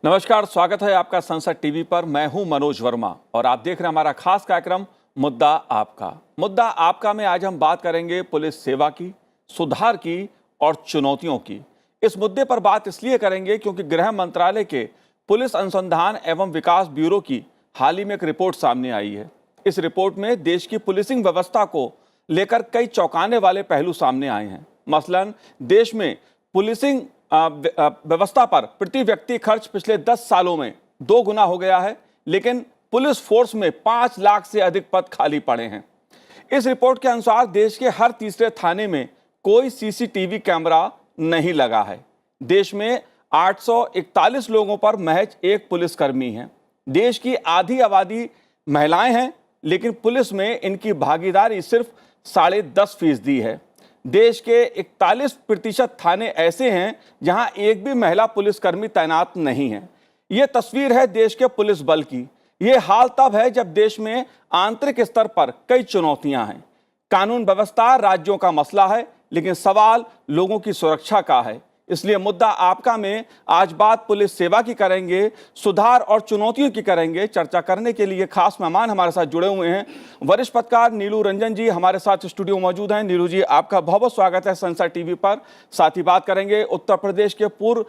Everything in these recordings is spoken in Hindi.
नमस्कार, स्वागत है आपका संसद टीवी पर। मैं हूं मनोज वर्मा और आप देख रहे हैं हमारा खास कार्यक्रम मुद्दा आपका। मुद्दा आपका में आज हम बात करेंगे पुलिस सेवा की, सुधार की और चुनौतियों की। इस मुद्दे पर बात इसलिए करेंगे क्योंकि गृह मंत्रालय के पुलिस अनुसंधान एवं विकास ब्यूरो की हाल ही में एक रिपोर्ट सामने आई है। इस रिपोर्ट में देश की पुलिसिंग व्यवस्था को लेकर कई चौंकाने वाले पहलू सामने आए हैं। मसलन देश में पुलिसिंग व्यवस्था पर प्रति व्यक्ति खर्च पिछले 10 सालों में 2 गुना हो गया है, लेकिन पुलिस फोर्स में 5 लाख से अधिक पद खाली पड़े हैं। इस रिपोर्ट के अनुसार देश के हर तीसरे थाने में कोई सीसीटीवी कैमरा नहीं लगा है। देश में 841 लोगों पर महज एक पुलिसकर्मी है। देश की आधी आबादी महिलाएं हैं, लेकिन पुलिस में इनकी भागीदारी सिर्फ 10.5% है। देश के 41% थाने ऐसे हैं जहां एक भी महिला पुलिसकर्मी तैनात नहीं है। यह तस्वीर है देश के पुलिस बल की। यह हाल तब है जब देश में आंतरिक स्तर पर कई चुनौतियां हैं। कानून व्यवस्था राज्यों का मसला है, लेकिन सवाल लोगों की सुरक्षा का है। इसलिए मुद्दा आपका में आज बात पुलिस सेवा की करेंगे, सुधार और चुनौतियों की करेंगे। चर्चा करने के लिए खास मेहमान हमारे साथ जुड़े हुए हैं। वरिष्ठ पत्रकार नीलू रंजन जी हमारे साथ स्टूडियो मौजूद हैं। नीलू जी, आपका बहुत बहुत स्वागत है संसद टीवी पर। साथ ही बात करेंगे उत्तर प्रदेश के पूर्व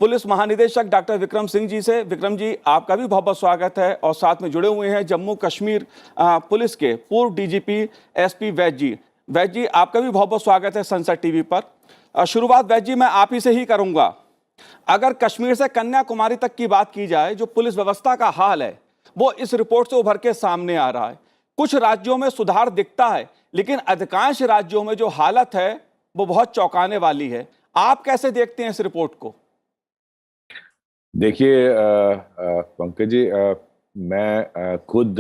पुलिस महानिदेशक डॉक्टर विक्रम सिंह जी से। विक्रम जी, आपका भी बहुत बहुत स्वागत है। और साथ में जुड़े हुए हैं जम्मू कश्मीर पुलिस के पूर्व डीजीपी एसपी वैद जी। वैद जी, आपका भी बहुत बहुत स्वागत है संसद टीवी पर। शुरुआत वैद जी मैं आप ही से ही करूंगा। अगर कश्मीर से कन्याकुमारी तक की बात की जाए, जो पुलिस व्यवस्था का हाल है वो इस रिपोर्ट से उभर के सामने आ रहा है। कुछ राज्यों में सुधार दिखता है, लेकिन अधिकांश राज्यों में जो हालत है वो बहुत चौंकाने वाली है। आप कैसे देखते हैं इस रिपोर्ट को? देखिए पंकज जी, मैं खुद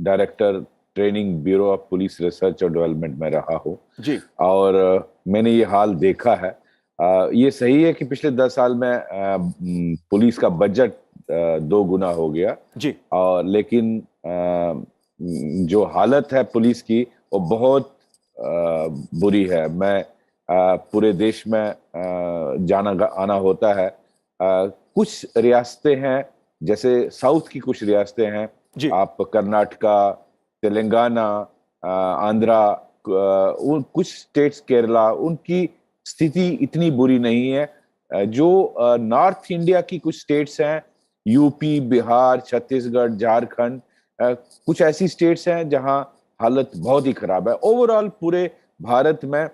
director training bureau of police research और डेवलपमेंट में रहा हूँ जी। और मैंने ये हाल देखा है। ये सही है कि पिछले 10 साल में पुलिस का बजट 2 गुना हो गया जी। और लेकिन जो हालत है पुलिस की वो बहुत बुरी है। मैं पूरे देश में जाना आना होता है। कुछ रियासतें हैं, जैसे साउथ की कुछ रियासतें हैं, आप कर्नाटका, तेलंगाना, आंध्रा, कुछ स्टेट्स, केरला, उनकी स्थिति इतनी बुरी नहीं है। जो नॉर्थ इंडिया की कुछ स्टेट्स हैं, यूपी, बिहार, छत्तीसगढ़, झारखंड, कुछ ऐसी स्टेट्स हैं जहां हालत बहुत ही खराब है। ओवरऑल पूरे भारत में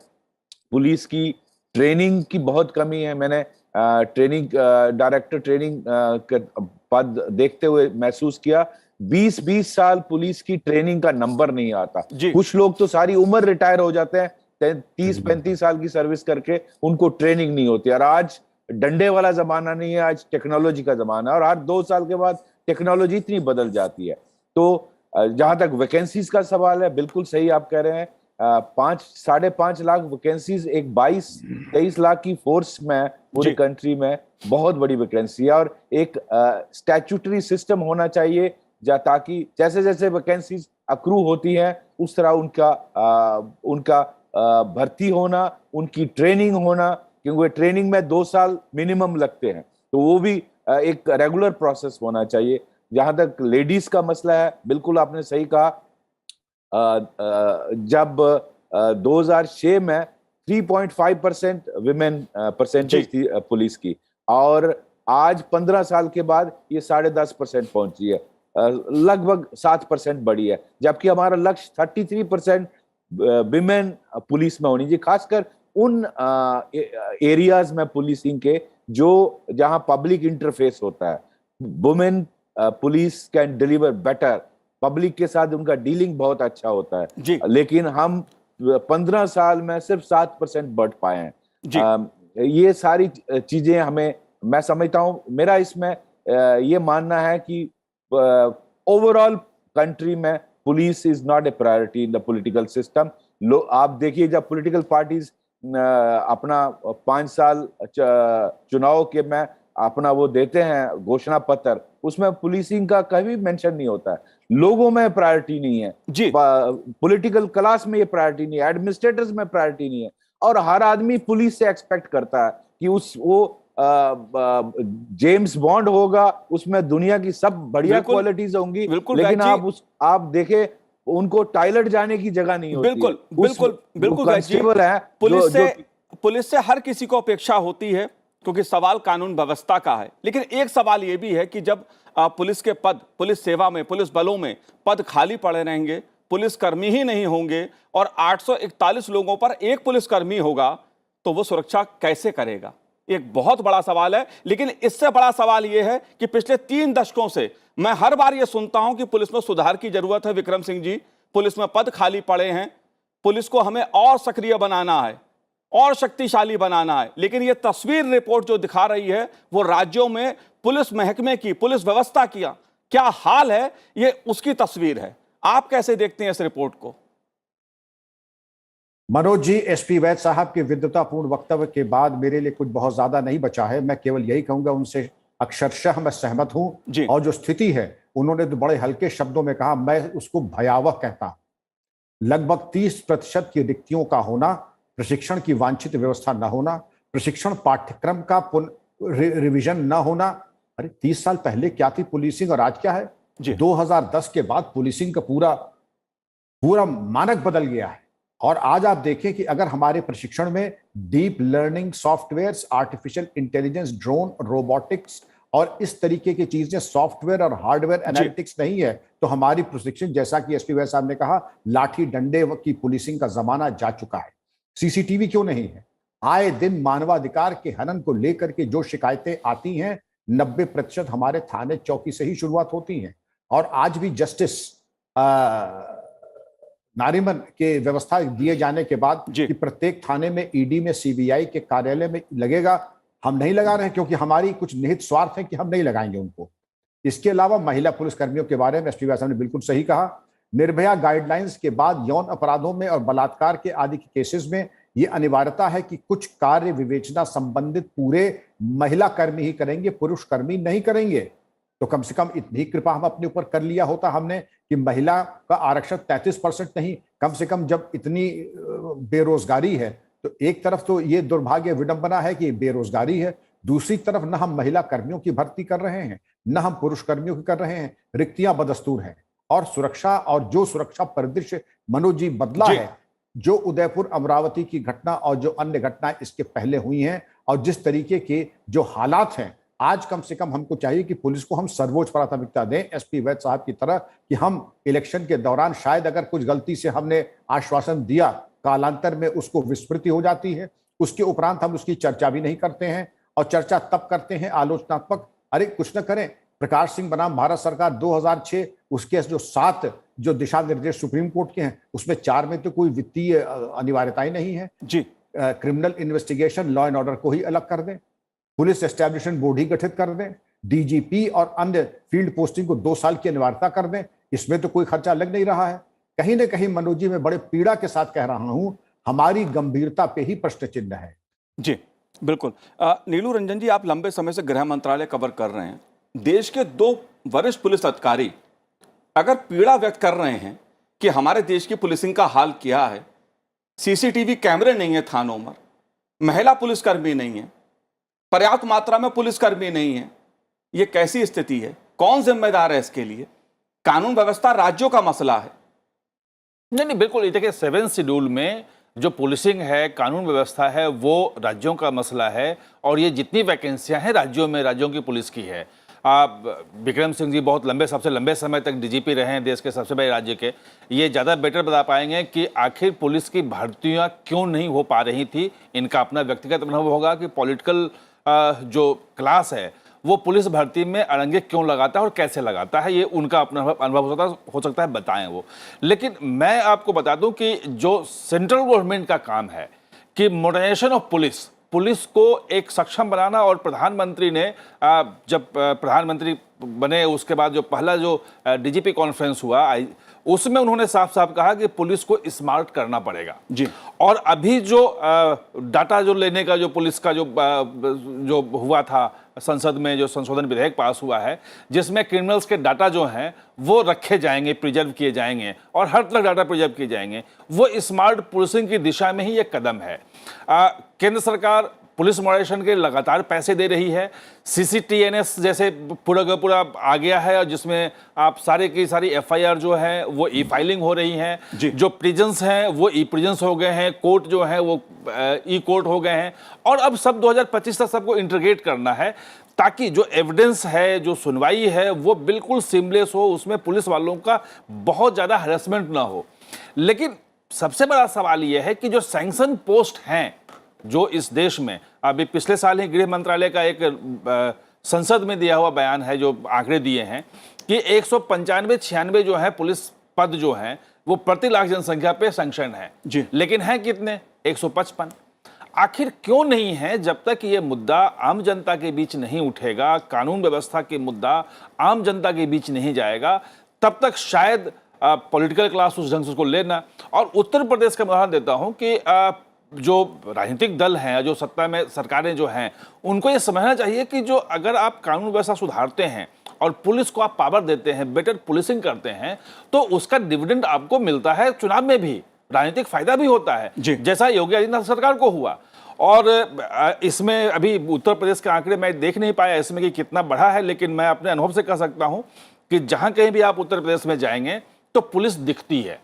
पुलिस की ट्रेनिंग की बहुत कमी है। मैंने ट्रेनिंग डायरेक्टर ट्रेनिंग पद देखते हुए महसूस किया 20-20 साल पुलिस की ट्रेनिंग का नंबर नहीं आता। कुछ लोग तो सारी उम्र रिटायर हो जाते हैं, 30-35 साल की सर्विस करके उनको ट्रेनिंग नहीं होती। और आज डंडे वाला जमाना नहीं है, आज टेक्नोलॉजी का जमाना है और हर 2 साल के बाद टेक्नोलॉजी इतनी बदल जाती है। तो जहां तक वैकेंसीज का सवाल है, बिल्कुल सही आप कह रहे हैं। 5-5.5 लाख वैकेंसीज एक 22-23 लाख की फोर्स में पूरी कंट्री में बहुत बड़ी वैकेंसी है। और एक स्टैट्यूटरी सिस्टम होना चाहिए ताकि जैसे जैसे वैकेंसीज अक्रू होती हैं उस तरह उनका भर्ती होना, उनकी ट्रेनिंग होना, क्योंकि ट्रेनिंग में 2 साल मिनिमम लगते हैं, तो वो भी एक रेगुलर प्रोसेस होना चाहिए। जहां तक लेडीज का मसला है, बिल्कुल आपने सही कहा। जब 2006 में 3.5% विमेन परसेंटेज थी पुलिस की और आज 15 साल के बाद ये 10.5% पहुंची है, लगभग 7% बढ़ी है। जबकि हमारा लक्ष्य 33% विमेन पुलिस में होनी चाहिए, खासकर उन एरियाज में पुलिसिंग के जहां पब्लिक इंटरफेस होता है। Women police can deliver better, public के साथ उनका डीलिंग बहुत अच्छा होता है। लेकिन हम 15 साल में सिर्फ 7% बढ़ पाए हैं। ये सारी चीजें हमें, मैं समझता हूं, मेरा इसमें ये मानना है कि ओवरऑल कंट्री में police is not a priority in the political system. आप देखिए, जब पॉलिटिकल पार्टीज अपना 5 साल चुनाव के में अपना वो देते हैं घोषणा पत्र, उसमें पुलिसिंग का कभी मेंशन नहीं होता है। लोगों में प्रायोरिटी नहीं है, पॉलिटिकल क्लास में ये प्रायोरिटी नहीं है, एडमिनिस्ट्रेटर्स में प्रायोरिटी नहीं है। और हर आदमी पुलिस से एक्सपेक्ट करता है कि वो जेम्स बॉन्ड होगा, उसमें दुनिया की सब बढ़िया बिल्कुल, क्वालिटीज होंगी, बिल्कुल लेकिन वैद जी, आप देखे उनको टॉयलेट जाने की जगह नहीं होती है। बिल्कुल बिल्कुल वो बिल्कुल वैद जी, कांस्टेबल है पुलिस से जो पुलिस से हर किसी को अपेक्षा होती है, क्योंकि सवाल कानून व्यवस्था का है। लेकिन एक सवाल यह भी है कि जब पुलिस के पद, पुलिस सेवा में, पुलिस बलों में पद खाली पड़े रहेंगे, पुलिसकर्मी ही नहीं होंगे और 841 लोगों पर एक पुलिसकर्मी होगा, तो वो सुरक्षा कैसे करेगा? एक बहुत बड़ा सवाल है। लेकिन इससे बड़ा सवाल यह है कि पिछले 3 दशकों से मैं हर बार यह सुनता हूं कि पुलिस में सुधार की जरूरत है। विक्रम सिंह जी, पुलिस में पद खाली पड़े हैं, पुलिस को हमें और सक्रिय बनाना है और शक्तिशाली बनाना है। लेकिन यह तस्वीर रिपोर्ट जो दिखा रही है वो राज्यों में पुलिस महकमे की, पुलिस व्यवस्था की क्या हाल है, यह उसकी तस्वीर है। आप कैसे देखते हैं इस रिपोर्ट को? मनोज जी, एसपी वैद साहब के विद्वतापूर्ण वक्तव्य के बाद मेरे लिए कुछ बहुत ज्यादा नहीं बचा है। मैं केवल यही कहूंगा, उनसे अक्षरशः मैं सहमत हूं। और जो स्थिति है, उन्होंने तो बड़े हल्के शब्दों में कहा, मैं उसको भयावह कहता हूं। लगभग 30% की रिक्तियों का होना, प्रशिक्षण की वांछित व्यवस्था न होना, प्रशिक्षण पाठ्यक्रम का रिविजन न होना। अरे 30 साल पहले क्या थी पुलिसिंग और आज क्या है? 2010 के बाद पुलिसिंग का पूरा मानक बदल गया है। और आज आप देखें कि अगर हमारे प्रशिक्षण में deep learning softwares, artificial intelligence, drone, robotics और इस तरीके की चीजें, सॉफ्टवेयर और हार्डवेयर एनालिटिक्स नहीं है, तो हमारी प्रशिक्षण, जैसा कि एसपी वैद साहब ने कहा, लाठी डंडे की पुलिसिंग का जमाना जा चुका है। सीसीटीवी क्यों नहीं है? आए दिन मानवाधिकार के हनन को लेकर के जो शिकायतें आती हैं, 90% हमारे थाने चौकी से ही शुरुआत होती हैं। और आज भी जस्टिस नारीमन के व्यवस्था दिए जाने के बाद कि प्रत्येक थाने में ईडी में, सीबीआई के कार्यालय में लगेगा, हम नहीं लगा रहे हैं क्योंकि हमारी कुछ निहित स्वार्थ है कि हम नहीं लगाएंगे उनको। इसके अलावा महिला पुलिसकर्मियों के बारे में एसपी वैद साहब ने बिल्कुल सही कहा। निर्भया गाइडलाइंस के बाद यौन अपराधों में और बलात्कार के आदि के केसेस में यह अनिवार्यता है कि कुछ कार्य विवेचना संबंधित पूरे महिला कर्मी ही करेंगे, पुरुष कर्मी नहीं करेंगे। तो कम से कम इतनी कृपा हम अपने ऊपर कर लिया होता हमने कि महिला का आरक्षण 33% नहीं, कम से कम जब इतनी बेरोजगारी है, तो एक तरफ तो ये दुर्भाग्य विडंबना है कि बेरोजगारी है, दूसरी तरफ न हम महिला कर्मियों की भर्ती कर रहे हैं, न हम पुरुष कर्मियों की कर रहे हैं। रिक्तियां बदस्तूर हैं। और सुरक्षा, और जो सुरक्षा परिदृश्य मनोज जी बदला है, जो उदयपुर अमरावती की घटना और जो अन्य घटनाएं इसके पहले हुई हैं, और जिस तरीके के जो हालात हैं, आज कम से कम हमको चाहिए कि पुलिस को हम सर्वोच्च प्राथमिकता दें, एसपी वैद साहब की तरह, कि हम इलेक्शन के दौरान शायद अगर कुछ गलती से हमने आश्वासन दिया, कालांतर में उसको विस्मृति हो जाती है, उसके उपरांत हम उसकी चर्चा भी नहीं करते हैं। और चर्चा तब करते हैं आलोचनात्मक, अरे कुछ न करें। प्रकाश सिंह बनाम भारत सरकार 2006, उसके जो 7 जो दिशा निर्देश सुप्रीम कोर्ट के हैं, उसमें 4 में तो कोई वित्तीय अनिवार्यताएं नहीं है जी। Criminal investigation, law and order को ही अलग कर दें, पुलिस एस्टैब्लिशमेंट बोर्ड ही गठित कर दें, डीजीपी और अन्य फील्ड पोस्टिंग को 2 साल की अनिवार्यता कर दें। इसमें तो कोई खर्चा लग नहीं रहा है। कहीं ना कहीं मनोज जी, मैं बड़े पीड़ा के साथ कह रहा हूं, हमारी गंभीरता पे ही प्रश्न चिन्ह है। जी बिल्कुल। नीलू रंजन जी, आप लंबे समय से गृह मंत्रालय कवर कर रहे हैं। देश के 2 वरिष्ठ पुलिस अधिकारी अगर पीड़ा व्यक्त कर रहे हैं कि हमारे देश की पुलिसिंग का हाल क्या है, सीसीटीवी कैमरे नहीं है थानों में, महिला पुलिसकर्मी नहीं है, पर्याप्त मात्रा में पुलिसकर्मी नहीं है, ये कैसी स्थिति है? कौन जिम्मेदार है इसके लिए? कानून व्यवस्था राज्यों का मसला है। नहीं, बिल्कुल। ये देखिए, 7 शेड्यूल में जो पुलिसिंग है, कानून व्यवस्था है, वो राज्यों का मसला है। और ये जितनी वैकेंसियां हैं राज्यों में, राज्यों की पुलिस की है। विक्रम सिंह जी बहुत सबसे लंबे समय तक डीजीपी रहे हैं देश के सबसे बड़े राज्य के, ये ज़्यादा बेटर बता पाएंगे कि आखिर पुलिस की भर्तियां क्यों नहीं हो पा रही थी। इनका अपना व्यक्तिगत अनुभव होगा कि पॉलिटिकल जो क्लास है वो पुलिस भर्ती में अड़ंगे क्यों लगाता है और कैसे लगाता है, ये उनका अपना अनुभव हो सकता है, बताएं वो। लेकिन मैं आपको बता दूं कि जो सेंट्रल गवर्नमेंट का काम है कि मॉडर्नाइजेशन ऑफ पुलिस को एक सक्षम बनाना, और प्रधानमंत्री ने जब प्रधानमंत्री बने उसके बाद जो पहला जो डीजीपी कॉन्फ्रेंस हुआ, उसमें उन्होंने साफ साफ कहा कि पुलिस को स्मार्ट करना पड़ेगा जी। और अभी जो डाटा जो लेने का जो पुलिस का जो हुआ था, संसद में जो संशोधन विधेयक पास हुआ है, जिसमें क्रिमिनल्स के डाटा जो हैं वो रखे जाएंगे, प्रिजर्व किए जाएंगे, और हर तरह डाटा प्रिजर्व किए जाएंगे, वो स्मार्ट पुलिसिंग की दिशा में ही एक कदम है। केंद्र सरकार पुलिस मॉडरेशन के लगातार पैसे दे रही है, CCTNS जैसे पूरा का पूरा आ गया है और जिसमें आप सारे की सारी FIR जो है वो ई-फाइलिंग हो रही है, जो प्रिजन्स हैं वो ई-प्रिजन्स हो गए हैं, कोर्ट जो है वो ई-कोर्ट हो गए हैं और अब सब 2025 तक सबको इंटीग्रेट करना है ताकि जो एविडेंस है, जो सुनवाई है वो बिल्कुल सीमलेस हो, उसमें पुलिस वालों का बहुत ज़्यादा हरेसमेंट ना हो। लेकिन सबसे बड़ा सवाल यह है कि जो सैंक्शन पोस्ट हैं जो इस देश में, अभी पिछले साल ही गृह मंत्रालय का एक संसद में दिया हुआ बयान है, जो आंकड़े दिए हैं कि 195-96 जो है पुलिस पद जो हैं वो प्रति लाख जनसंख्या पे सैंक्शन है जी, लेकिन हैं कितने? 155। आखिर क्यों नहीं है? जब तक ये मुद्दा आम जनता के बीच नहीं उठेगा, कानून व्यवस्था के मुद्दा आम जनता के बीच नहीं जाएगा, तब तक शायद पॉलिटिकल क्लास उस ढंग से उसको लेना। और उत्तर प्रदेश का उदाहरण देता हूं कि जो राजनीतिक दल हैं, जो सत्ता में सरकारें जो हैं, उनको ये समझना चाहिए कि जो अगर आप कानून व्यवस्था सुधारते हैं और पुलिस को आप पावर देते हैं, बेटर पुलिसिंग करते हैं, तो उसका डिविडेंड आपको मिलता है, चुनाव में भी राजनीतिक फायदा भी होता है, जैसा योगी आदित्यनाथ सरकार को हुआ। और इसमें अभी उत्तर प्रदेश के आंकड़े मैं देख नहीं पाया इसमें कि कितना बढ़ा है, लेकिन मैं अपने अनुभव से कह सकता हूं कि जहां कहीं भी आप उत्तर प्रदेश में जाएंगे तो पुलिस दिखती है,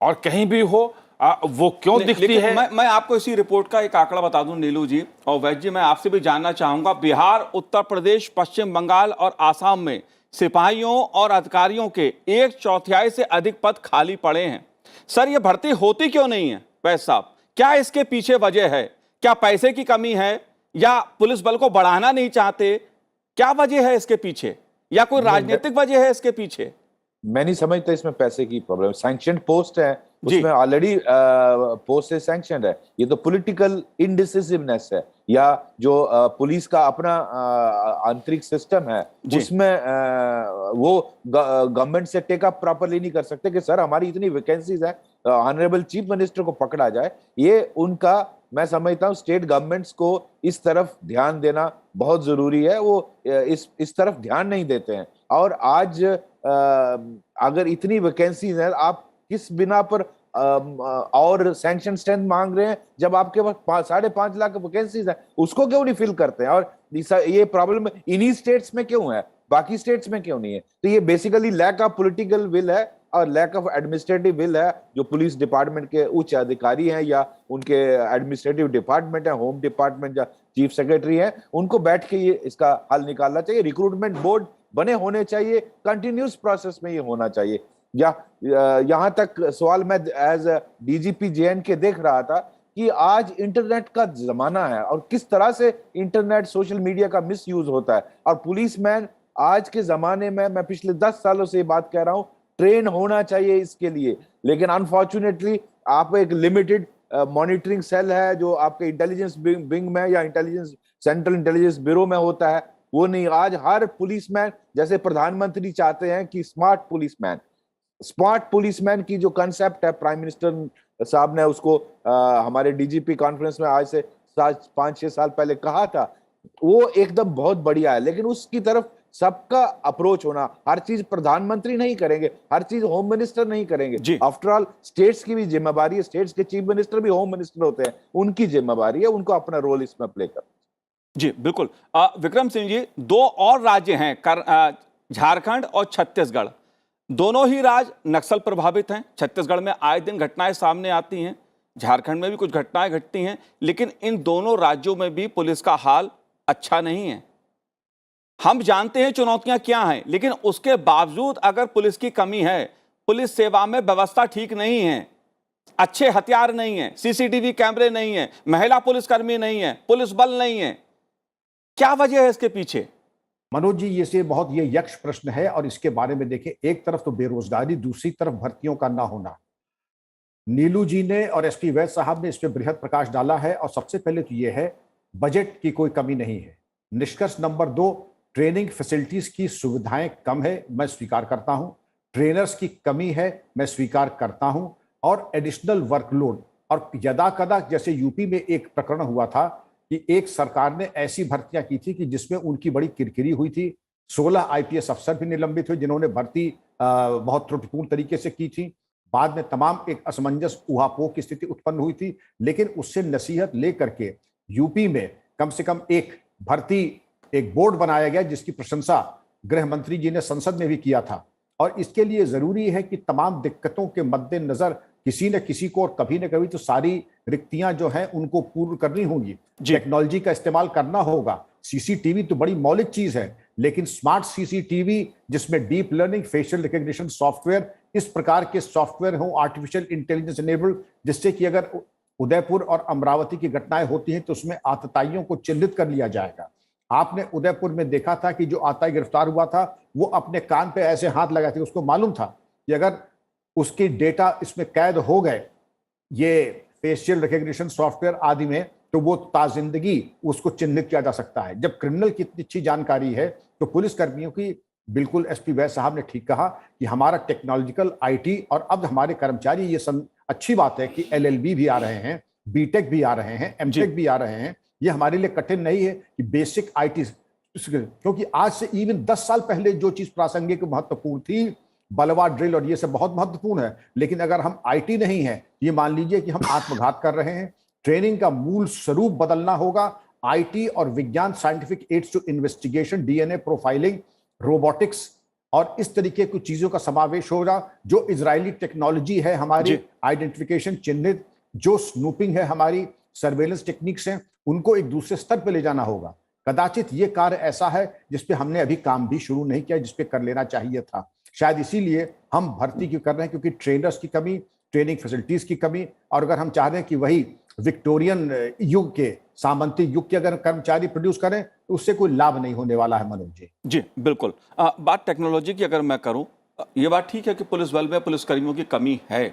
और कहीं भी हो वो क्यों दिखती है। मैं आपको इसी रिपोर्ट का एक आंकड़ा बता दूं नीलू जी और वैद्य जी, मैं आपसे भी जानना चाहूंगा, बिहार, उत्तर प्रदेश, पश्चिम बंगाल और आसाम में सिपाहियों और अधिकारियों के 1/4 से अधिक पद खाली पड़े हैं। सर, ये भर्ती होती क्यों नहीं है वैद्य साहब? क्या इसके पीछे वजह है? क्या पैसे की कमी है या पुलिस बल को बढ़ाना नहीं चाहते? क्या वजह है इसके पीछे, या कोई राजनीतिक वजह है इसके पीछे? मैं नहीं समझता इसमें पैसे की प्रॉब्लम। सैंक्शन पोस्ट है, उसमें ऑलरेडी पोस्ट से सैंक्शन है। ये तो पॉलिटिकल इनडिसिसिवनेस है, या जो पुलिस का अपना आंतरिक सिस्टम है उसमें वो गवर्नमेंट से टेक अप प्रॉपरली नहीं कर सकते कि सर हमारी इतनी वैकेंसीज है, ऑनरेबल चीफ मिनिस्टर को पकड़ा जाए। ये उनका, मैं समझता हूँ स्टेट गवर्नमेंट्स को इस तरफ ध्यान देना बहुत जरूरी है। वो इस तरफ ध्यान नहीं देते हैं। और आज अगर इतनी वैकेंसीज है, आप किस बिना पर और सैंक्शन स्ट्रेंथ मांग रहे हैं जब आपके पास 5.5 लाख वैकेंसीज है? उसको क्यों नहीं फिल करते हैं? और ये प्रॉब्लम इन्हीं स्टेट्स में क्यों है, बाकी स्टेट्स में क्यों नहीं है? तो ये basically lack of political will है और लैक ऑफ एडमिनिस्ट्रेटिव विल है। जो पुलिस डिपार्टमेंट के उच्च अधिकारी हैं या उनके एडमिनिस्ट्रेटिव डिपार्टमेंट है, होम डिपार्टमेंट या चीफ सेक्रेटरी है, उनको बैठ के ये इसका हल निकालना चाहिए। रिक्रूटमेंट बोर्ड बने होने चाहिए, कंटिन्यूस प्रोसेस में ये होना चाहिए। या यहाँ तक सवाल मैं एज DGP JNK देख रहा था कि आज इंटरनेट का जमाना है और किस तरह से इंटरनेट, सोशल मीडिया का मिस यूज होता है। और पुलिसमैन आज के जमाने में, मैं पिछले 10 सालों से ये बात कह रहा हूँ, ट्रेन होना चाहिए इसके लिए। लेकिन अनफॉर्चुनेटली आप एक लिमिटेड मॉनिटरिंग सेल है जो आपके इंटेलिजेंस विंग में या सेंट्रल इंटेलिजेंस ब्यूरो में होता है, वो नहीं। आज हर पुलिसमैन, जैसे प्रधानमंत्री चाहते हैं कि स्मार्ट पुलिसमैन की जो कंसेप्ट है, प्राइम मिनिस्टर साहब ने उसको हमारे DGP कॉन्फ्रेंस में आज से 5-6 साल पहले कहा था, वो एकदम बहुत बढ़िया है। लेकिन उसकी तरफ सबका अप्रोच होना, हर चीज प्रधानमंत्री नहीं करेंगे, हर चीज होम मिनिस्टर नहीं करेंगे। आफ्टर ऑल स्टेट्स की भी जिम्मेदारी है, स्टेट्स के चीफ मिनिस्टर भी होम मिनिस्टर होते हैं, उनकी जिम्मेदारी है, उनको अपना रोल इसमें प्ले करना। जी बिल्कुल। विक्रम सिंह जी, 2 और राज्य हैं, झारखंड और छत्तीसगढ़। दोनों ही राज्य नक्सल प्रभावित हैं। छत्तीसगढ़ में आए दिन घटनाएं सामने आती हैं, झारखंड में भी कुछ घटनाएं घटती हैं, लेकिन इन दोनों राज्यों में भी पुलिस का हाल अच्छा नहीं है। हम जानते हैं चुनौतियां क्या हैं, लेकिन उसके बावजूद अगर पुलिस की कमी है, पुलिस सेवा में व्यवस्था ठीक नहीं है, अच्छे हथियार नहीं है, CCTV कैमरे नहीं है, महिला पुलिसकर्मी नहीं है, पुलिस बल नहीं है, क्या वजह है इसके पीछे? मनोज जी, ये यक्ष प्रश्न है और इसके बारे में देखें, एक तरफ तो बेरोजगारी, दूसरी तरफ भर्तियों का ना होना। नीलू जी ने और SP वैद्य साहब ने इस पर बृहद प्रकाश डाला है। और सबसे पहले तो ये है, बजट की कोई कमी नहीं है। निष्कर्ष नंबर 2, ट्रेनिंग फैसिलिटीज की सुविधाएं कम है, मैं स्वीकार करता हूं। ट्रेनर्स की कमी है, मैं स्वीकार करता हूं। और एडिशनल वर्कलोड, और यदा कदा, जैसे यूपी में एक प्रकरण हुआ था कि एक सरकार ने ऐसी भर्तियां की थी कि जिसमें उनकी बड़ी किरकिरी हुई थी। 16 IPS अफसर भी निलंबित हुए जिन्होंने भर्ती बहुत त्रुटिपूर्ण तरीके से की थी। बाद में तमाम एक असमंजस, ऊहापोह की स्थिति उत्पन्न हुई थी। लेकिन उससे नसीहत लेकर के यूपी में कम से कम एक बोर्ड बनाया गया जिसकी प्रशंसा गृह मंत्री जी ने संसद में भी किया था। और इसके लिए जरूरी है कि तमाम दिक्कतों के मद्देनजर किसी न किसी को और कभी न कभी तो सारी रिक्तियां जो हैं उनको पूर्ण करनी होंगी। टेक्नोलॉजी का इस्तेमाल करना होगा। सीसीटीवी तो बड़ी मौलिक चीज है, लेकिन स्मार्ट सीसीटीवी जिसमें deep learning, facial recognition software, इस प्रकार के सॉफ्टवेयर हो आर्टिफिशियल इंटेलिजेंस इनेबल्ड, जिससे कि अगर उदयपुर और अमरावती की घटनाएं होती हैं तो उसमें आतताइयों को चिन्हित कर लिया जाएगा। आपने उदयपुर में देखा था कि जो आतताई गिरफ्तार हुआ था वो अपने कान पे ऐसे हाथ लगाए थे, उसको मालूम था कि अगर उसकी डेटा इसमें कैद हो गए ये फेशियल रिकग्निशन सॉफ्टवेयर आदि में, तो वो ताजिंदगी उसको चिन्हित किया जा सकता है। जब क्रिमिनल की इतनी अच्छी जानकारी है तो पुलिस कर्मियों की, बिल्कुल एसपी वैद साहब ने ठीक कहा कि हमारा टेक्नोलॉजिकल आईटी और अब हमारे कर्मचारी ये अच्छी बात है कि एलएलबी भी आ रहे हैं, बीटेक भी आ रहे हैं, एमटेक भी आ रहे हैं। ये हमारे लिए कठिन नहीं है कि बेसिक आईटी, क्योंकि आज से इवन 10 साल पहले जो चीज प्रासंगिक महत्वपूर्ण थी, बलवा ड्रिल और ये सब बहुत महत्वपूर्ण है, लेकिन अगर हम आईटी नहीं है, ये मान लीजिए कि हम आत्मघात कर रहे हैं। ट्रेनिंग का मूल स्वरूप बदलना होगा। आईटी और विज्ञान, scientific aids to investigation, DNA profiling, robotics और इस तरीके की चीजों का समावेश होगा। जो इजरायली टेक्नोलॉजी है हमारी आइडेंटिफिकेशन चिन्हित, जो स्नूपिंग है हमारी सर्वेलेंस टेक्निक्स हैं, उनको एक दूसरे स्तर पर ले जाना होगा। कदाचित ये कार्य ऐसा है जिसपे हमने अभी काम भी शुरू नहीं किया, जिसपे कर लेना चाहिए था। शायद इसीलिए हम भर्ती क्यों कर रहे हैं, क्योंकि ट्रेनर्स की कमी, ट्रेनिंग फैसिलिटीज की कमी, और अगर हम चाह रहे हैं कि वही विक्टोरियन युग के, सामंती युग के अगर कर्मचारी प्रोड्यूस करें तो उससे कोई लाभ नहीं होने वाला है। मनोज जी जी बिल्कुल। बात टेक्नोलॉजी की अगर मैं करूं, ये बात ठीक है कि पुलिस बल में पुलिसकर्मियों की कमी है,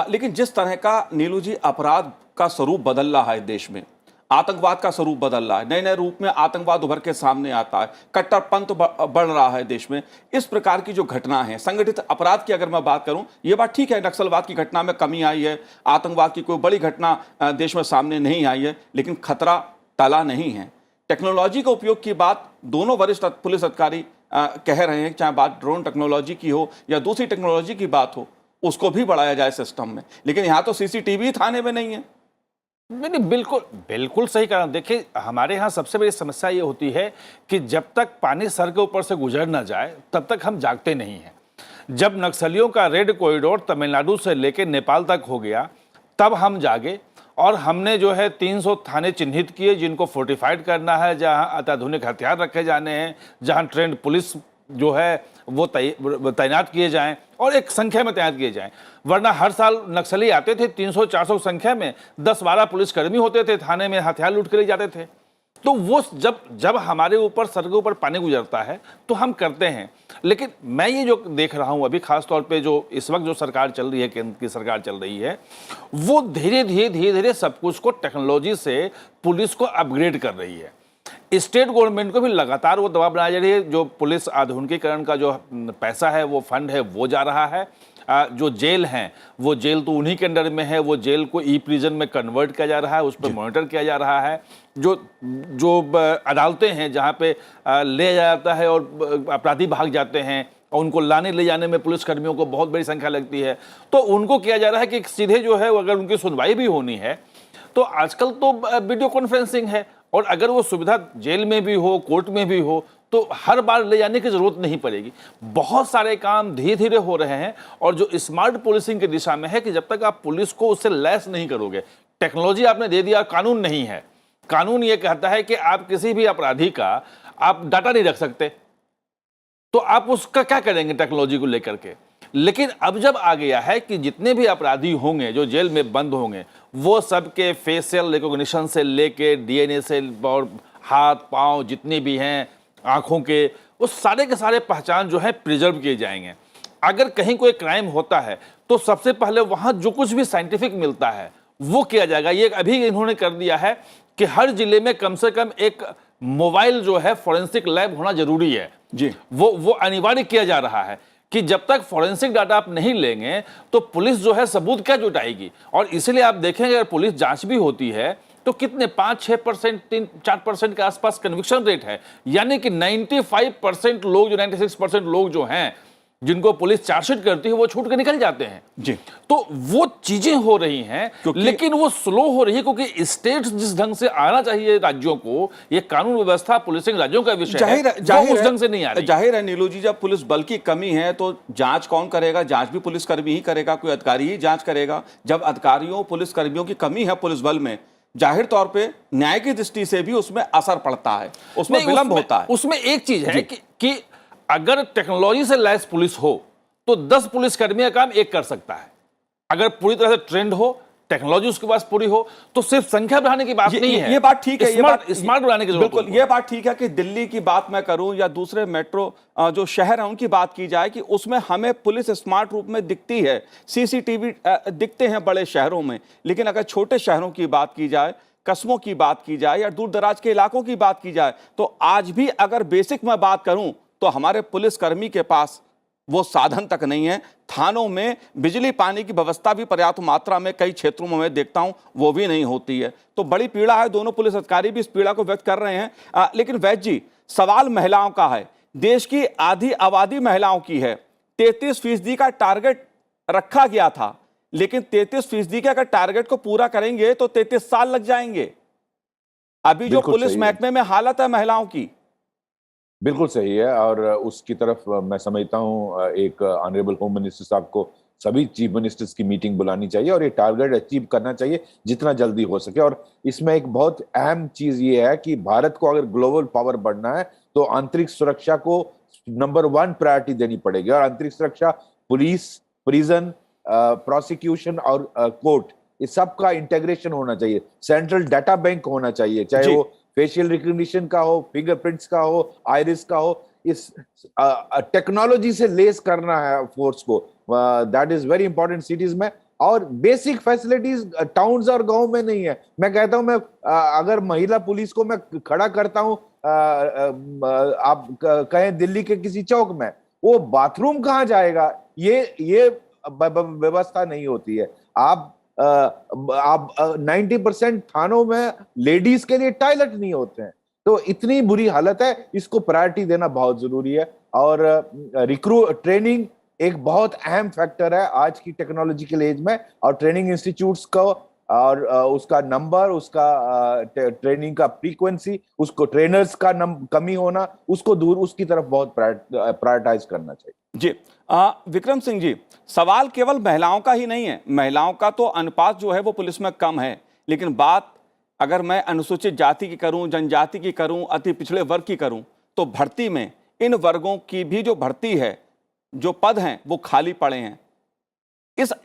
लेकिन जिस तरह का नीलू जी अपराध का स्वरूप बदल रहा है देश में, आतंकवाद का स्वरूप बदल रहा है, नए नए रूप में आतंकवाद उभर के सामने आता है, कट्टरपंथ बढ़ रहा है देश में, इस प्रकार की जो घटना है, संगठित अपराध की अगर मैं बात करूं, ये बात ठीक है नक्सलवाद की घटना में कमी आई है, आतंकवाद की कोई बड़ी घटना देश में सामने नहीं आई है, लेकिन खतरा टला नहीं है। टेक्नोलॉजी का उपयोग की बात दोनों वरिष्ठ पुलिस अधिकारी कह रहे हैं, चाहे बात ड्रोन टेक्नोलॉजी की हो या दूसरी टेक्नोलॉजी की बात हो, उसको भी बढ़ाया जाए सिस्टम में, लेकिन यहाँ तो सीसीटीवी थाने में नहीं है। नहीं, बिल्कुल बिल्कुल सही कहा। देखिए, हमारे यहाँ सबसे बड़ी समस्या ये होती है कि जब तक पानी सर के ऊपर से गुजर ना जाए तब तक हम जागते नहीं हैं। जब नक्सलियों का रेड कॉरिडोर तमिलनाडु से लेकर नेपाल तक हो गया तब हम जागे और हमने जो है 300 थाने चिन्हित किए जिनको फोर्टिफाइड करना है, जहाँ अत्याधुनिक हथियार रखे जाने हैं, जहाँ ट्रेंड पुलिस जो है वो तैनात किए जाएं और एक संख्या में तैनात किए जाएं। वरना हर साल नक्सली आते थे 300-400 संख्या में, 10-12 पुलिसकर्मी होते थे, थाने में हथियार लूट के ले जाते थे। तो वो जब हमारे ऊपर, सर के ऊपर पानी गुजरता है तो हम करते हैं। लेकिन मैं ये जो देख रहा हूँ अभी, खास तौर पे जो इस वक्त जो सरकार चल रही है, केंद्र की सरकार चल रही है, वो धीरे धीरे सब कुछ को टेक्नोलॉजी से पुलिस को अपग्रेड कर रही है। स्टेट गवर्नमेंट को भी लगातार वो दबाव बनाई जा रही है। जो पुलिस आधुनिकीकरण का जो पैसा है, वो फंड है, वो जा रहा है। जो जेल हैं, वो जेल तो उन्हीं के अंडर में है, वो जेल को ई प्रिजन में कन्वर्ट किया जा रहा है, उस पर मॉनिटर किया जा रहा है। जो अदालतें हैं जहाँ पे ले जाता है और अपराधी भाग जाते हैं और उनको लाने ले जाने में पुलिसकर्मियों को बहुत बड़ी संख्या लगती है, तो उनको किया जा रहा है कि सीधे जो है अगर उनकी सुनवाई भी होनी है तो आजकल तो वीडियो कॉन्फ्रेंसिंग है, और अगर वो सुविधा जेल में भी हो, कोर्ट में भी हो, तो हर बार ले जाने की जरूरत नहीं पड़ेगी। बहुत सारे काम धीरे धीरे हो रहे हैं और जो स्मार्ट पुलिसिंग की दिशा में है कि जब तक आप पुलिस को उससे लैस नहीं करोगे, टेक्नोलॉजी आपने दे दिया, कानून नहीं है। कानून ये कहता है कि आप किसी भी अपराधी का आप डाटा नहीं रख सकते, तो आप उसका क्या करेंगे टेक्नोलॉजी को लेकर के। लेकिन अब जब आ गया है कि जितने भी अपराधी होंगे जो जेल में बंद होंगे, वो सबके फेशियल रिकॉग्निशन से लेके डीएनए से और हाथ पांव जितने भी हैं, आंखों के, वो सारे के सारे पहचान जो है प्रिजर्व किए जाएंगे। अगर कहीं कोई क्राइम होता है तो सबसे पहले वहां जो कुछ भी साइंटिफिक मिलता है वो किया जाएगा। ये अभी इन्होंने कर दिया है कि हर जिले में कम से कम एक मोबाइल जो है फॉरेंसिक लैब होना जरूरी है जी। वो अनिवार्य किया जा रहा है कि जब तक फॉरेंसिक डाटा आप नहीं लेंगे तो पुलिस जो है सबूत क्या जुटाएगी। और इसलिए आप देखेंगे अगर पुलिस जांच भी होती है तो कितने 5-6%, 3-4% के आसपास कन्विक्शन रेट है। यानी कि 95% लोग, जो 96% लोग जो हैं जिनको पुलिस चार्जशीट करती है वो छूट के निकल जाते हैं जी। तो वो चीजें हो रही हैं, लेकिन वो स्लो हो रही है क्योंकि स्टेट्स जिस ढंग से आना चाहिए राज्यों को, ये कानून व्यवस्था पुलिसिंग राज्यों का विषय है, वो उस ढंग से नहीं आ रही। जाहिर है नीलू जी, जब पुलिस बल की कमी है तो जांच कौन करेगा? जांच भी पुलिसकर्मी ही करेगा, कोई अधिकारी ही जांच करेगा। जब अधिकारियों पुलिसकर्मियों की कमी है पुलिस बल में, जाहिर तौर पे न्याय की दृष्टि से भी उसमें असर पड़ता है, उसमें विलंब होता है। उसमें एक चीज है कि अगर टेक्नोलॉजी से लैस पुलिस हो तो 10 पुलिसकर्मी का काम एक कर सकता है। अगर पूरी तरह से ट्रेंड हो, टेक्नोलॉजी उसके पास पूरी हो, तो सिर्फ संख्या बढ़ाने की बात नहीं है। ये बात ठीक है, स्मार्ट बनाने की जरूरत है। बिल्कुल, ये बात ठीक है कि दिल्ली की बात मैं करूं या दूसरे मेट्रो जो शहर है उनकी बात की जाए कि उसमें हमें पुलिस स्मार्ट रूप में दिखती है, सीसीटीवी दिखते हैं बड़े शहरों में। लेकिन अगर छोटे शहरों की बात की जाए, कस्बों की बात की जाए या दूर दराज के इलाकों की बात की जाए, तो आज भी अगर बेसिक मैं बात करूं तो हमारे पुलिसकर्मी के पास वो साधन तक नहीं है। थानों में बिजली पानी की व्यवस्था भी पर्याप्त मात्रा में कई क्षेत्रों में मैं देखता हूं वो भी नहीं होती है। तो बड़ी पीड़ा है, दोनों पुलिस अधिकारी भी इस पीड़ा को व्यक्त कर रहे हैं। लेकिन वैद्य जी, सवाल महिलाओं का है। देश की आधी आबादी महिलाओं की है। 33% का टारगेट रखा गया था, लेकिन 33% के अगर टारगेट को पूरा करेंगे तो 33 साल लग जाएंगे। अभी जो पुलिस महकमे में हालत है महिलाओं की, बिल्कुल सही है। और उसकी तरफ मैं समझता हूँ एक ऑनरेबल होम मिनिस्टर साहब को सभी चीफ मिनिस्टर्स की मीटिंग बुलानी चाहिए और ये टारगेट अचीव करना चाहिए जितना जल्दी हो सके। और इसमें एक बहुत अहम चीज ये है कि भारत को अगर ग्लोबल पावर बढ़ना है तो आंतरिक सुरक्षा को नंबर 1 प्रायोरिटी देनी पड़ेगी। और आंतरिक सुरक्षा पुलिस, प्रिजन, प्रोसिक्यूशन और कोर्ट, इस सब का इंटीग्रेशन होना चाहिए। सेंट्रल डाटा बैंक होना चाहिए, चाहे वो फेशियल रिकग्निशन का हो, फिंगरप्रिंट्स का हो, आइरिस का हो। इस टेक्नोलॉजी से लेस करना है फोर्स को, that is very important cities में। और बेसिक फैसिलिटीज टाउन्स और गांव में नहीं है। मैं कहता हूं, मैं अगर महिला पुलिस को मैं खड़ा करता हूं, आप कहें दिल्ली के किसी चौक में, वो बाथरूम कहाँ जाएगा? ये व्यवस्था नहीं होती है। आप 90% थानों में लेडीज के लिए टॉयलेट नहीं होते हैं। तो इतनी बुरी हालत है, इसको प्रायोरिटी देना बहुत जरूरी है। और ट्रेनिंग एक बहुत अहम फैक्टर है आज की टेक्नोलॉजिकल एज में। और ट्रेनिंग इंस्टीट्यूट्स को और उसका नंबर, उसका ट्रेनिंग का फ्रीक्वेंसी, उसको ट्रेनर्स का कमी होना, उसको दूर, उसकी तरफ बहुत प्रायोरिटाइज करना चाहिए। जी। विक्रम सिंह जी, सवाल केवल महिलाओं का ही नहीं है। महिलाओं का तो अनुपात जो है वो पुलिस में कम है, लेकिन बात अगर मैं अनुसूचित जाति की करूं, जनजाति की करूं, अति पिछड़े वर्ग की करूं, तो भर्ती में इन वर्गों की भी जो भर्ती है, जो पद हैं वो खाली पड़े हैं।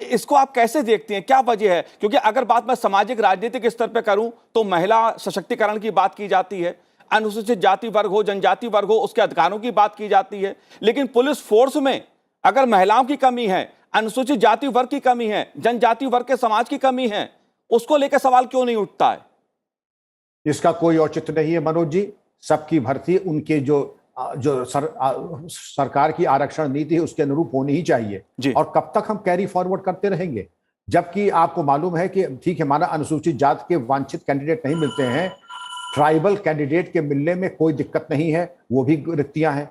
इसको आप कैसे देखते हैं, क्या वजह है? क्योंकि अगर बात मैं सामाजिक राजनीतिक स्तर पर करूं तो महिला सशक्तिकरण की बात की जाती है, अनुसूचित जाति वर्ग हो, जनजाति वर्ग हो, उसके अधिकारों की बात की जाती है। लेकिन पुलिस फोर्स में अगर महिलाओं की कमी है, अनुसूचित जाति वर्ग की कमी है, जनजाति वर्ग के समाज की कमी है, उसको लेकर सवाल क्यों नहीं उठता है? इसका कोई औचित्य नहीं है मनोज जी। सबकी भर्ती उनके जो सरकार की आरक्षण नीति है उसके अनुरूप होनी ही चाहिए। और कब तक हम कैरी फॉरवर्ड करते रहेंगे? जबकि आपको मालूम है कि ठीक है, माना अनुसूचित जाति के वांछित कैंडिडेट नहीं मिलते हैं, ट्राइबल कैंडिडेट के मिलने में कोई दिक्कत नहीं है, वो भी रिक्तियां हैं।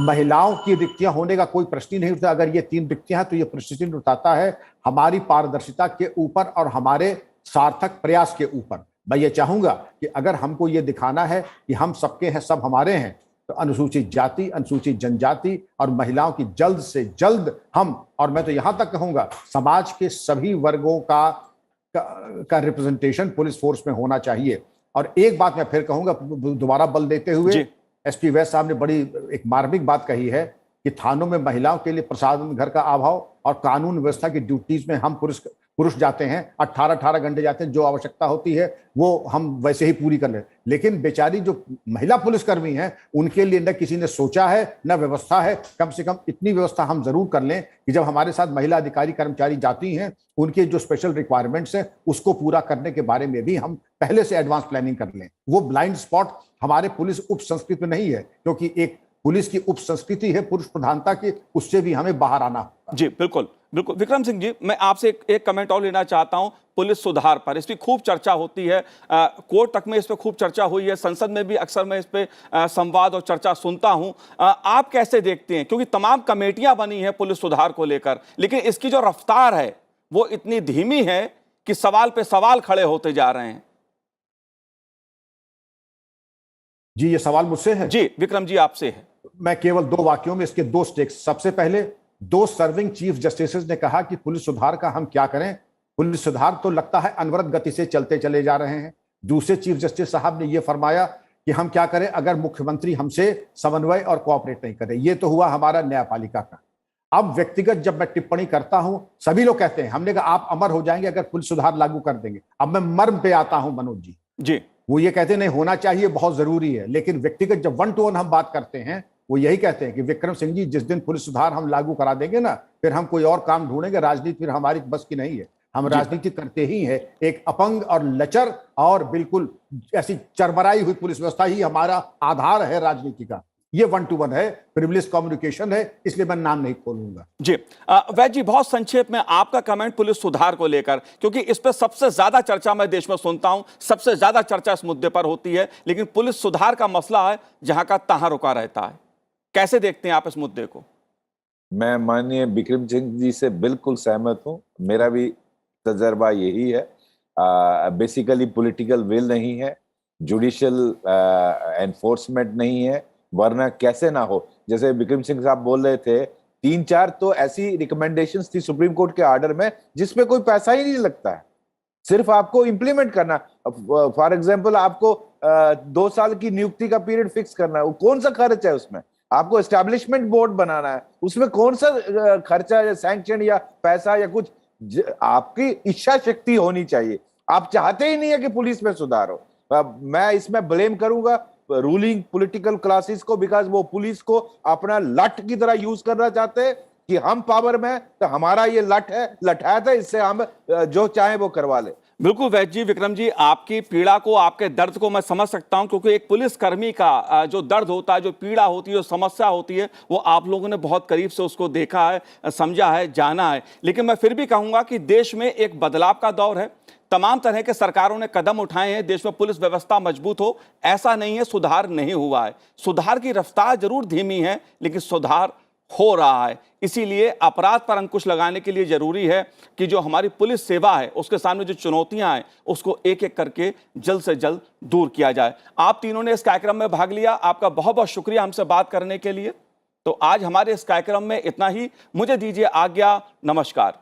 महिलाओं की रिक्तियां होने का कोई प्रश्न ही नहीं उठता। अगर ये 3 रिक्तियां हैं तो ये प्रश्न उठाता है हमारी पारदर्शिता के ऊपर और हमारे सार्थक प्रयास के ऊपर। मैं ये चाहूंगा कि अगर हमको ये दिखाना है कि हम सबके हैं, सब हमारे हैं, तो अनुसूचित जाति, अनुसूचित जनजाति और महिलाओं की जल्द से जल्द हम, और मैं तो यहां तक कहूंगा समाज के सभी वर्गों का रिप्रेजेंटेशन पुलिस फोर्स में होना चाहिए। और एक बात मैं फिर कहूंगा, दोबारा बल देते हुए, एसपी वैद्य साहब ने बड़ी एक मार्मिक बात कही है कि थानों में महिलाओं के लिए प्रसाधन घर का अभाव और कानून व्यवस्था की ड्यूटीज में हम पुरुष जाते हैं, 18 घंटे जाते हैं, जो आवश्यकता होती है वो हम वैसे ही पूरी कर लें। लेकिन बेचारी जो महिला पुलिसकर्मी हैं उनके लिए न किसी ने सोचा है न व्यवस्था है। कम से कम इतनी व्यवस्था हम जरूर कर लें कि जब हमारे साथ महिला अधिकारी कर्मचारी जाती हैं, उनके जो स्पेशल रिक्वायरमेंट्स हैं उसको पूरा करने के बारे में भी हम पहले से एडवांस प्लानिंग कर लें। वो ब्लाइंड स्पॉट हमारे पुलिस उप संस्कृति में नहीं है, क्योंकि एक पुलिस की उप संस्कृति है पुरुष प्रधानता की, उससे भी हमें बाहर आना होगा। जी बिल्कुल। बिल्कुल। विक्रम सिंह जी, मैं आपसे एक कमेंट और लेना चाहता हूं पुलिस सुधार पर। इसकी खूब चर्चा होती है, कोर्ट तक में इस पर खूब चर्चा हुई है, संसद में भी अक्सर मैं इस पे संवाद और चर्चा सुनता हूं। आप कैसे देखते हैं, क्योंकि तमाम कमेटियां बनी हैं पुलिस सुधार को लेकर, लेकिन इसकी जो रफ्तार है वो इतनी धीमी है कि सवाल पे सवाल खड़े होते जा रहे हैं। जी, ये सवाल मुझसे है? जी विक्रम जी, आपसे है। मैं केवल 2 वाक्यों में इसके 2 स्टेक्स। सबसे पहले 2 सर्विंग चीफ जस्टिस ने कहा कि पुलिस सुधार का हम क्या करें, पुलिस सुधार तो लगता है अनवरत गति से चलते चले जा रहे हैं। दूसरे चीफ जस्टिस साहब ने यह फरमाया कि हम क्या करें अगर मुख्यमंत्री हमसे समन्वय और कोऑपरेट नहीं करे। ये तो हुआ हमारा न्यायपालिका का। अब व्यक्तिगत जब मैं टिप्पणी करता हूं, सभी लोग कहते हैं, हमने कहा आप अमर हो जाएंगे अगर पुलिस सुधार लागू कर देंगे। अब मैं मर्म पे आता हूं मनोज जी। जी, वो ये कहते हैं नहीं होना चाहिए, बहुत जरूरी है, लेकिन व्यक्तिगत जब 1 to 1 हम बात करते हैं, वो यही कहते हैं कि विक्रम सिंह जी जिस दिन पुलिस सुधार हम लागू करा देंगे ना, फिर हम कोई और काम ढूंढेंगे, राजनीति फिर हमारी बस की नहीं है। हम राजनीति करते ही हैं, एक अपंग और लचर और बिल्कुल ऐसी चरमराई हुई पुलिस व्यवस्था ही हमारा आधार है राजनीति का। ये 1 to 1 है, प्रिविलेज कम्युनिकेशन है, इसलिए मैं नाम नहीं खोलूंगा। जी वैद जी, बहुत संक्षेप में आपका कमेंट पुलिस सुधार को लेकर, क्योंकि इस पर सबसे ज्यादा चर्चा मैं देश में सुनता हूं, सबसे ज्यादा चर्चा इस मुद्दे पर होती है, लेकिन पुलिस सुधार का मसला है जहां का तहां रुका रहता है। कैसे देखते हैं आप इस मुद्दे को? मैं माननीय विक्रम सिंह जी से बिल्कुल सहमत हूं। मेरा भी तजर्बा यही है। बेसिकली पॉलिटिकल विल नहीं है, जुडिशियल एनफोर्समेंट नहीं है, वरना कैसे ना हो। जैसे विक्रम सिंह साहब बोल रहे थे, 3-4 तो ऐसी रिकमेंडेशंस थी सुप्रीम कोर्ट के ऑर्डर में जिसपे कोई पैसा ही नहीं लगता है, सिर्फ आपको इंप्लीमेंट करना। फॉर एग्जांपल आपको 2 साल की नियुक्ति का पीरियड फिक्स करना है, वो कौन सा खर्च है उसमें? आपको एस्टैब्लिशमेंट बोर्ड बनाना है, उसमें कौन सा खर्चा या सैंक्शन या पैसा या कुछ? आपकी इच्छा शक्ति होनी चाहिए। आप चाहते ही नहीं है कि पुलिस में सुधार हो। मैं इसमें ब्लेम करूंगा रूलिंग पॉलिटिकल क्लासेस को, बिकॉज वो पुलिस को अपना लठ की तरह यूज करना चाहते हैं कि हम पावर में, तो हमारा ये लठ है, लठायत है, इससे हम जो चाहे वो करवा ले। बिल्कुल वैद जी, विक्रम जी, आपकी पीड़ा को, आपके दर्द को मैं समझ सकता हूं, क्योंकि एक पुलिसकर्मी का जो दर्द होता है, जो पीड़ा होती है, जो समस्या होती है, वो आप लोगों ने बहुत करीब से उसको देखा है, समझा है, जाना है। लेकिन मैं फिर भी कहूंगा कि देश में एक बदलाव का दौर है, तमाम तरह के सरकारों ने कदम उठाए हैं, देश में पुलिस व्यवस्था मजबूत हो, ऐसा नहीं है सुधार नहीं हुआ है। सुधार की रफ्तार जरूर धीमी है, लेकिन सुधार हो रहा है। इसीलिए अपराध पर अंकुश लगाने के लिए जरूरी है कि जो हमारी पुलिस सेवा है, उसके सामने जो चुनौतियां हैं, उसको एक एक करके जल्द से जल्द दूर किया जाए। आप तीनों ने इस कार्यक्रम में भाग लिया, आपका बहुत बहुत शुक्रिया हमसे बात करने के लिए। तो आज हमारे इस कार्यक्रम में इतना ही, मुझे दीजिए आज्ञा, नमस्कार।